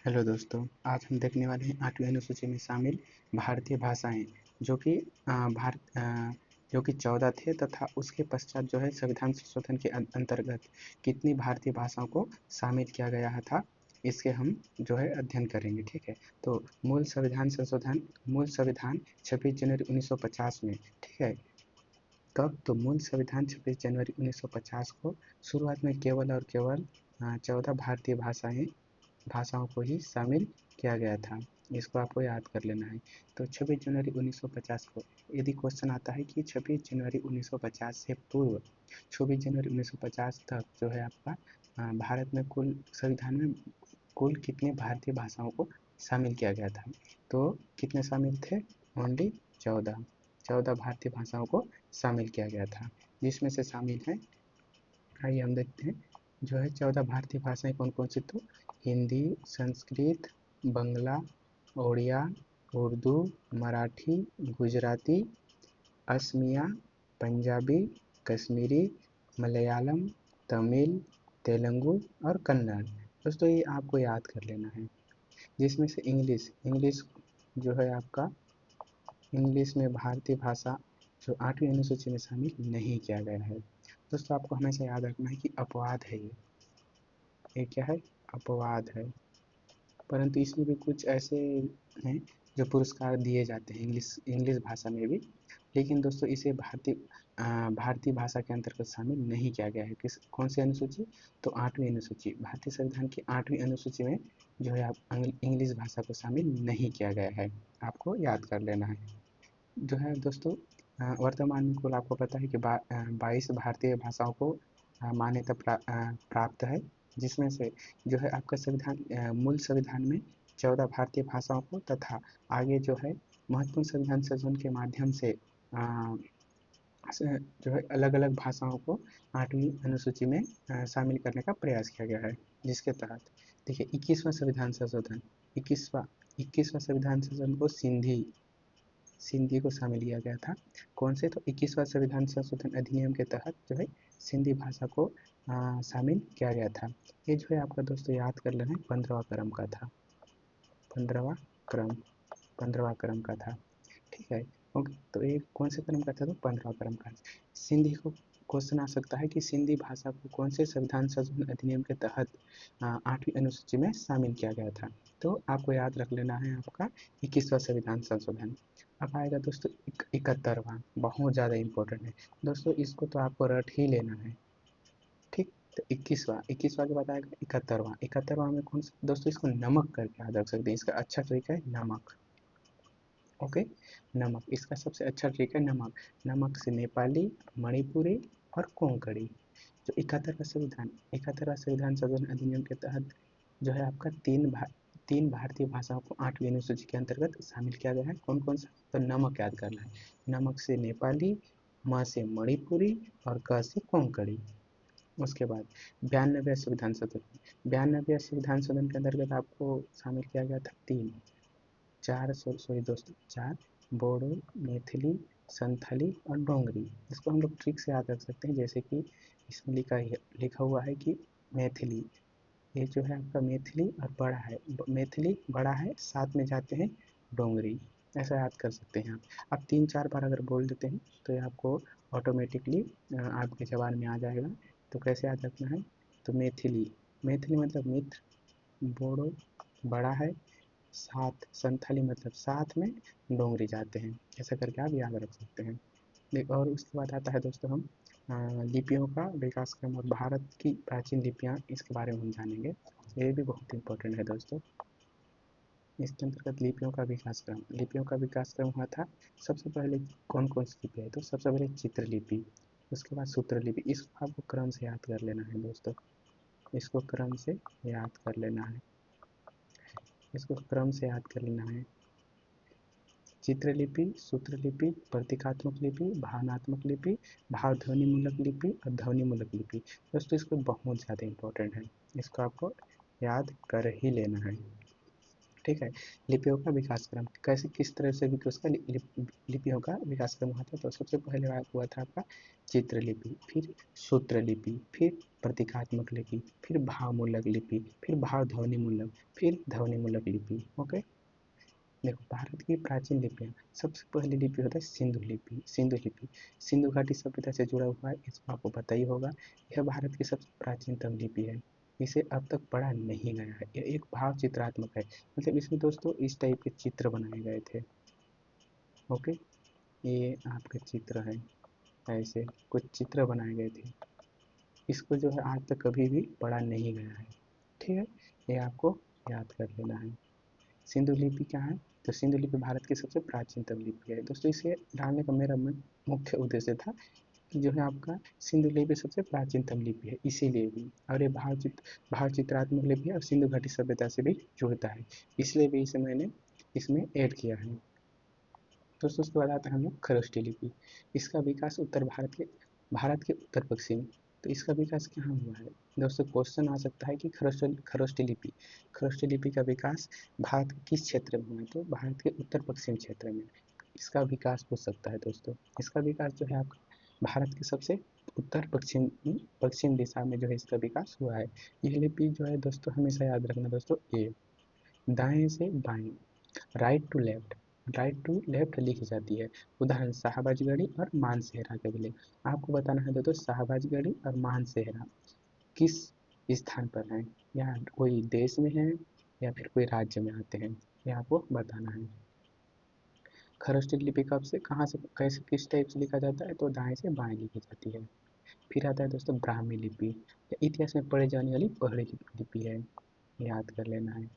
Hello दोस्तों, आज हम देखने वाले हैं 8वीं अनुसूची में शामिल भारतीय भाषाएं, जो कि जो कि 14 थे तथा उसके पश्चात जो है संविधान संशोधन के अंतर्गत कितनी भारतीय भाषाओं को शामिल किया गया था, इसके हम जो है अध्ययन करेंगे। ठीक है, तो मूल संविधान 26 जनवरी 1950 में, ठीक है। कब? तो मूल संविधान 26 जनवरी 1950 को शुरुआत में केवल और केवल 14 भारतीय भाषाओं को ही शामिल किया गया था। इसको आपको याद कर लेना है। तो 26 जनवरी 1950 को यदि क्वेश्चन आता है कि 26 जनवरी 1950 से पूर्व 26 जनवरी 1950 तक जो है आपका भारत में कुल संविधान में कुल कितने भारतीय भाषाओं को शामिल किया गया था? तो कितने शामिल थे? ओनली 14 भारतीय भाषाओं को शामिल किया गया था, जिसमें से शामिल है, आइए हम देखते हैं जो है 14 भारतीय भाषाएं कौन कौन सी। तो हिंदी, संस्कृत, बंगला, ओडिया, उर्दू, मराठी, गुजराती, असमिया, पंजाबी, कश्मीरी, मलयालम, तमिल, तेलुगु और कन्नड़। दोस्तों ये आपको याद कर लेना है, जिसमें से इंग्लिश जो है आपका, इंग्लिश में भारतीय भाषा जो 8वीं अनुसूची में शामिल नहीं किया गया है। दोस्तों आपको हमेशा याद रखना है कि अपवाद है ये क्या है? अपवाद है। परंतु इसमें भी कुछ ऐसे हैं जो पुरस्कार दिए जाते हैं इंग्लिश भाषा में भी, लेकिन दोस्तों इसे भारतीय भाषा के अंतर्गत शामिल नहीं किया गया है। कौन सी अनुसूची? तो 8वीं अनुसूची, भारतीय संविधान की 8वीं अनुसूची में जो है आप इंग्लिश भाषा को शामिल नहीं किया गया है। आपको याद कर लेना है। जो है दोस्तों वर्तमान में कुल आपको पता है कि 22 भारतीय भाषाओं को मान्यता प्राप्त है, जिसमें से जो है आपका मूल संविधान में 14 भारतीय भाषाओं को तथा आगे जो है महत्वपूर्ण संविधान संशोधन के माध्यम से जो है अलग अलग भाषाओं को 8वीं अनुसूची में शामिल करने का प्रयास किया गया है, जिसके तहत देखिए 21वां संविधान संशोधन, 21वां संविधान संशोधन को सिंधी को शामिल किया गया था। कौन से? तो 21वां संविधान संशोधन अधिनियम के तहत जो है सिंधी भाषा को शामिल किया गया था। ये जो है आपका दोस्तों याद कर लेना है, 15वां क्रम का था। 15वां क्रम 15वां क्रम का था। ठीक है, ओके। तो ये कौन से क्रम का था? तो 15वां क्रम का। सिंधी को क्वेश्चन आ सकता है कि सिंधी भाषा को कौन से संविधान संशोधन अधिनियम के तहत 8वीं अनुसूची में शामिल किया गया था? तो आपको याद रख लेना है आपका 21वां संविधान संशोधन। अब आएगा दोस्तों 71वां, बहुत ज़्यादा इंपॉर्टेंट है दोस्तों, इसको तो आपको रट ही लेना है। ठीक, तो 21वां के बाद आएगा 71वां में कौन सा? दोस्तों इसको नमक करके याद रख सकते हैं, इसका अच्छा तरीका है नमक। ओके, नमक, इसका सबसे अच्छा ट्रिक है नमक। नमक से नेपाली, मणिपुरी और कोंकणी। जो 71वां संविधान संशोधन अधिनियम के तहत जो है आपका तीन भारतीय भाषाओं को 8वीं अनुसूची के अंतर्गत शामिल किया गया है। कौन कौन सा? तो नमक याद करना है, नमक से नेपाली, म से मणिपुरी और क से कोंकणी। उसके बाद 92वें संविधान संशोधन के अंतर्गत आपको शामिल किया गया था चार बोडो, मैथिली, संथाली और डोंगरी। इसको हम लोग ट्रिक से याद रख सकते हैं, जैसे कि इसमें लिखा हुआ है कि मैथिली, ये जो है आपका मैथिली और बड़ा है, मैथिली बड़ा है, साथ में जाते हैं डोंगरी, ऐसा याद कर सकते हैं आप 3-4 बार अगर बोल देते हैं तो ये आपको ऑटोमेटिकली आपके जबान में आ जाएगा। तो कैसे याद रखना है? तो मैथिली, मैथिली मतलब मित्र, बोडो बड़ा है, साथ, संथाली मतलब साथ में, डोंगरी जाते हैं, ऐसा करके आप याद रख सकते हैं। और उसके बाद आता है दोस्तों हम लिपियों का विकास क्रम और भारत की प्राचीन लिपियाँ, इसके बारे में हम जानेंगे। ये भी बहुत इंपॉर्टेंट है दोस्तों। इसके अंतर्गत लिपियों का विकास क्रम हुआ था। सबसे पहले कौन कौन सी लिपि है? तो सबसे पहले चित्रलिपि, उसके बाद सूत्रलिपि। इसको आपको क्रम से याद कर लेना है दोस्तों, इसको क्रम से याद कर लेना है, इसको क्रम से याद कर लेना है। चित्रलिपि, सूत्रलिपि, प्रतीकात्मक लिपि, भावनात्मक लिपि, भाव ध्वनिमूलक लिपि और ध्वनिमूलक लिपि। दोस्तों इसको बहुत ज़्यादा इंपॉर्टेंट है, इसको आपको याद कर ही लेना है। ठीक है। लिपियों का विकास क्रम कैसे, किस तरह से भी उसका लिपियों का विकास क्रम हुआ था। तो सबसे पहले हुआ था आपका चित्रलिपि, फिर सूत्रलिपि, फिर प्रतीकात्मक लिपि, फिर भावमूलक लिपि, फिर भाव ध्वनिमूलक, फिर ध्वनिमूलक लिपि। ओके, देखो भारत की प्राचीन लिपियाँ, सबसे पहली लिपि होता है सिंधु लिपि। सिंधु लिपि सिंधु घाटी सभ्यता से जुड़ा हुआ है, इसको आपको पता ही होगा। यह भारत की सबसे प्राचीनतम लिपि है, इसे अब तक पढ़ा नहीं गया है। यह एक भाव चित्रात्मक है, मतलब इसमें दोस्तों इस टाइप के चित्र बनाए गए थे। ओके, ये आपके चित्र है, ऐसे कुछ चित्र बनाए गए थे। इसको जो है आज तक कभी भी पढ़ा नहीं गया है, ठीक है, ये आपको याद कर लेना है। सिंधु लिपि क्या है, तो सिंधु लिपि भारत की सबसे प्राचीनतम लिपि है दोस्तों। इसे डालने का मेरा मुख्य उद्देश्य था कि जो है आपका सिंधु लिपि सबसे प्राचीनतम लिपि है, इसीलिए भी। और ये भाव चित्रात्मक लिपि है और सिंधु घाटी सभ्यता से भी जुड़ता है, इसलिए भी इसे मैंने इसमें ऐड किया है दोस्तों। उसके बाद आता है हम लोग खरोष्ठी लिपि। इसका विकास भारत के उत्तर पश्चिम, तो इसका विकास कहाँ हुआ है दोस्तों। क्वेश्चन आ सकता है कि खरोष्ठी लिपि का विकास भारत के किस क्षेत्र में हुआ है, तो भारत के उत्तर पश्चिम क्षेत्र में इसका विकास पूछ सकता है दोस्तों। इसका विकास जो है आपका भारत के सबसे उत्तर पश्चिम दिशा में जो है इसका विकास हुआ है। यह लिपि जो है दोस्तों हमेशा याद रखना दोस्तों, ये दाएं से बाएं, राइट टू लेफ्ट लिखी जाती है। उदाहरण शाहबाजगढ़ी और मानसेहरा के लिए आपको बताना है दोस्तों, शाहबाजगढ़ी और मानसेहरा किस स्थान पर हैं, या कोई देश में है या फिर कोई राज्य में आते हैं, ये आपको बताना है। खरोष्ठी लिपि कब से, कहाँ से, कैसे, किस टाइप से लिखा जाता है, तो दाएं से बाएं लिखी जाती है। फिर आता है दोस्तों ब्राह्मी लिपि, इतिहास में पढ़ी जाने वाली पहली लिपि है, याद कर लेना है।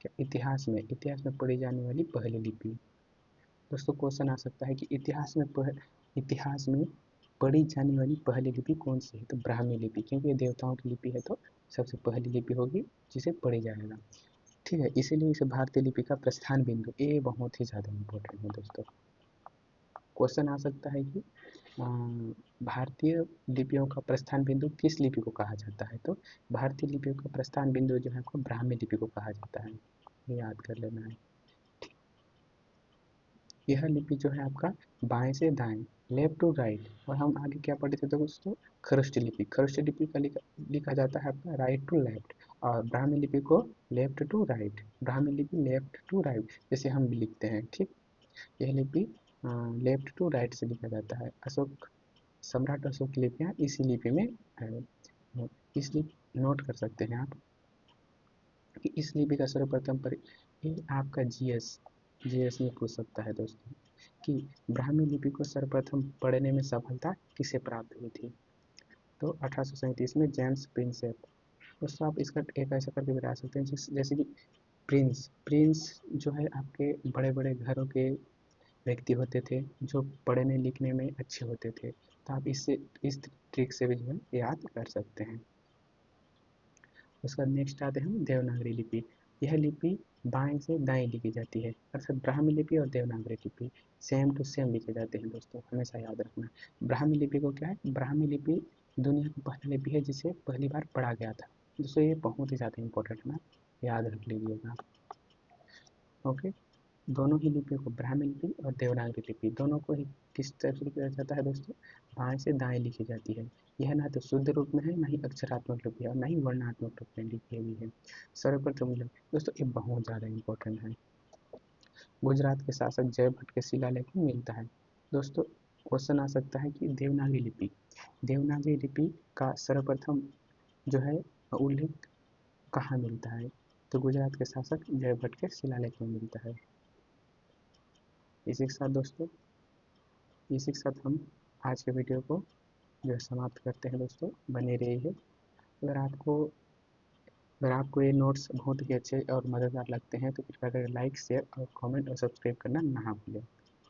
क्या इतिहास में पढ़ी जाने वाली पहली लिपि दोस्तों। क्वेश्चन आ सकता है कि इतिहास में पढ़ी जाने वाली पहली लिपि कौन सी है, तो ब्राह्मी लिपि, क्योंकि ये देवताओं की लिपि है तो सबसे पहली लिपि होगी जिसे पढ़ी जाएगा, ठीक है। इसीलिए इसे भारतीय लिपि का प्रस्थान बिंदु, ये बहुत ही ज़्यादा इम्पोर्टेंट है दोस्तों। क्वेश्चन आ सकता है कि भारतीय लिपियों का प्रस्थान बिंदु किस लिपि को कहा जाता है, तो भारतीय लिपियों का प्रस्थान बिंदु जो है आपको ब्राह्मी लिपि को कहा जाता है, ये याद कर लेना है। यह लिपि जो है आपका बाएं से दाएं, लेफ्ट टू राइट, और हम आगे क्या पढ़े थे दोस्तों, खरोष्ठी लिपि का लिखा जाता है आपका राइट टू लेफ्ट, और ब्राह्मी लिपि को लेफ्ट टू राइट, ब्राह्मी लिपि लेफ्ट टू राइट जैसे हम भी लिखते हैं, ठीक। यह लिपि लेफ्ट टू राइट से लिखा जाता है। सम्राट अशोक की लिपियाँ इसी लिपि में है, इसलिए नोट कर सकते हैं आप कि इस लिपि का सर्वप्रथम पर ये आपका जीएस में पूछ सकता है दोस्तों कि ब्राह्मी लिपि को सर्वप्रथम पढ़ने में सफलता किसे प्राप्त हुई थी, तो 1837 में जेम्स प्रिंसेप। दोस्तों आप इसका एक ऐसा करके बता सकते हैं जैसे कि प्रिंस जो है आपके बड़े बड़े घरों के व्यक्ति होते थे जो पढ़ने लिखने में अच्छे होते थे, तो आप इस ट्रिक से भी जो है याद कर सकते हैं। उसका नेक्स्ट आते हैं देवनागरी लिपि। यह लिपि बाएं से दाएं लिखी जाती है, अर्थात ब्राह्मी लिपि और देवनागरी लिपि सेम टू सेम लिखे जाते हैं दोस्तों, हमेशा याद रखना। ब्राह्मी लिपि को क्या है, ब्राह्मी लिपि दुनिया की पहली लिपि है जिसे पहली बार पढ़ा गया था दोस्तों, ये बहुत ही ज़्यादा इंपॉर्टेंट है ना, याद रख लीजिएगा। ओके, दोनों ही लिपियों को, ब्राह्मी लिपि और देवनागरी लिपि दोनों को ही किस तरह से लिखा जाता है दोस्तों, बाएं से दाएं लिखी जाती है। यह ना तो शुद्ध रूप में है, ना ही अक्षरात्मक रूप है, और ना ही वर्णात्मक रूप में लिखी हुई है। सर्वप्रथम दोस्तों ये बहुत ज़्यादा इंपॉर्टेंट है। गुजरात के शासक जयभट्ट के शिलालेख में मिलता है दोस्तों। क्वेश्चन आ सकता है कि देवनागरी लिपि का सर्वप्रथम जो है उल्लेख कहाँ मिलता है, तो गुजरात के शासक जयभट्ट के शिलालेख में मिलता है। इसी के साथ हम आज के वीडियो को जो है समाप्त करते हैं दोस्तों, बने रहिए। अगर आपको ये नोट्स बहुत ही अच्छे और मज़ेदार लगते हैं तो कृपया करके लाइक शेयर और कमेंट और सब्सक्राइब करना ना भूलें।